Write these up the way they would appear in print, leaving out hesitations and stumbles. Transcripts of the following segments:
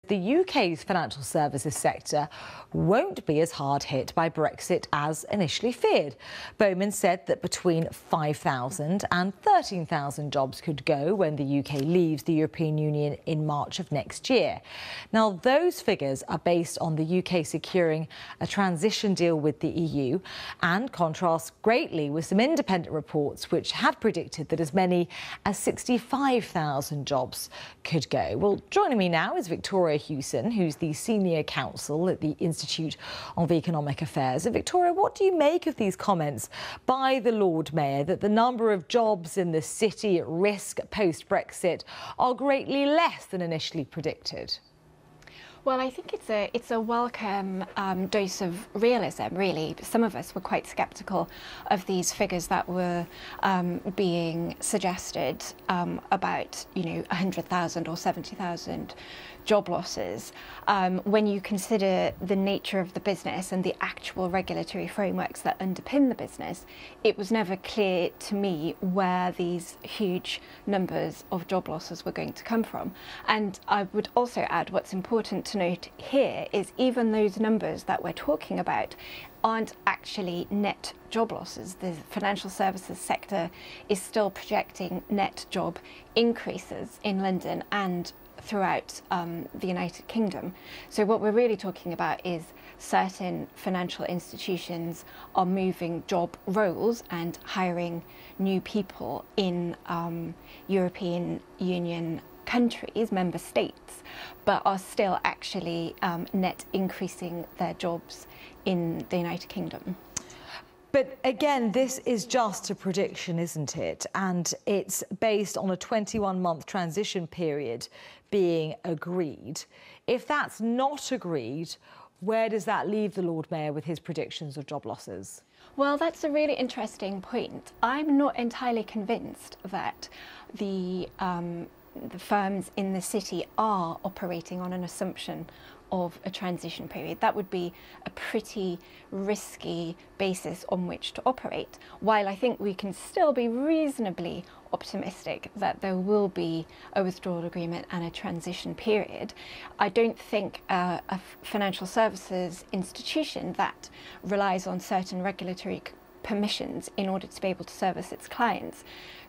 The UK's financial services sector won't be as hard hit by Brexit as initially feared. Bowman said that between 5,000 and 13,000 jobs could go when the UK leaves the European Union in March of next year. Now, those figures are based on the UK securing a transition deal with the EU and contrast greatly with some independent reports which had predicted that as many as 65,000 jobs could go. Well, joining me now is Victoria Hewson, who's the Senior Counsel at the Institute of Economic Affairs. And Victoria, what do you make of these comments by the Lord Mayor that the number of jobs in the city at risk post-Brexit are greatly less than initially predicted? Well, I think it's a welcome dose of realism, really. Some of us were quite sceptical of these figures that were being suggested about, 100,000 or 70,000 job losses. When you consider the nature of the business and the actual regulatory frameworks that underpin the business, it was never clear to me where these huge numbers of job losses were going to come from. And I would also add, what's important to note here is even those numbers that we're talking about aren't actually net job losses. The financial services sector is still projecting net job increases in London and throughout the United Kingdom. So what we're really talking about is certain financial institutions are moving job roles and hiring new people in European Union countries, member states, but are still actually net increasing their jobs in the United Kingdom. But again, this is just a prediction, isn't it? And it's based on a 21-month transition period being agreed. If that's not agreed, where does that leave the Lord Mayor with his predictions of job losses? Well, that's a really interesting point. I'm not entirely convinced that the firms in the city are operating on an assumption of a transition period. That would be a pretty risky basis on which to operate, while I think we can still be reasonably optimistic that there will be a withdrawal agreement and a transition period. I don't think a financial services institution that relies on certain regulatory permissions in order to be able to service its clients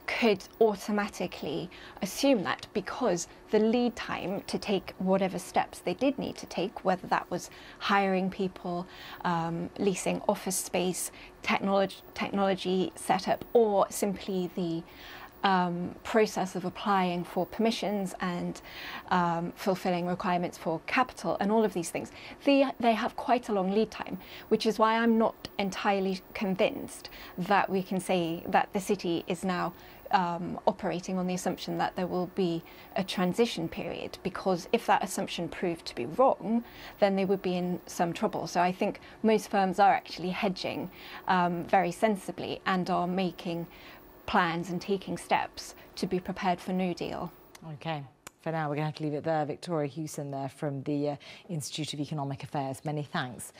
could automatically assume that, because the lead time to take whatever steps they did need to take, whether that was hiring people, leasing office space, technology setup, or simply the process of applying for permissions and fulfilling requirements for capital and all of these things, they have quite a long lead time, which is why I'm not entirely convinced that we can say that the city is now operating on the assumption that there will be a transition period, because if that assumption proved to be wrong, then they would be in some trouble. So I think most firms are actually hedging very sensibly and are making plans and taking steps to be prepared for no deal. OK. For now, we're going to have to leave it there. Victoria Hewson there from the Institute of Economic Affairs. Many thanks.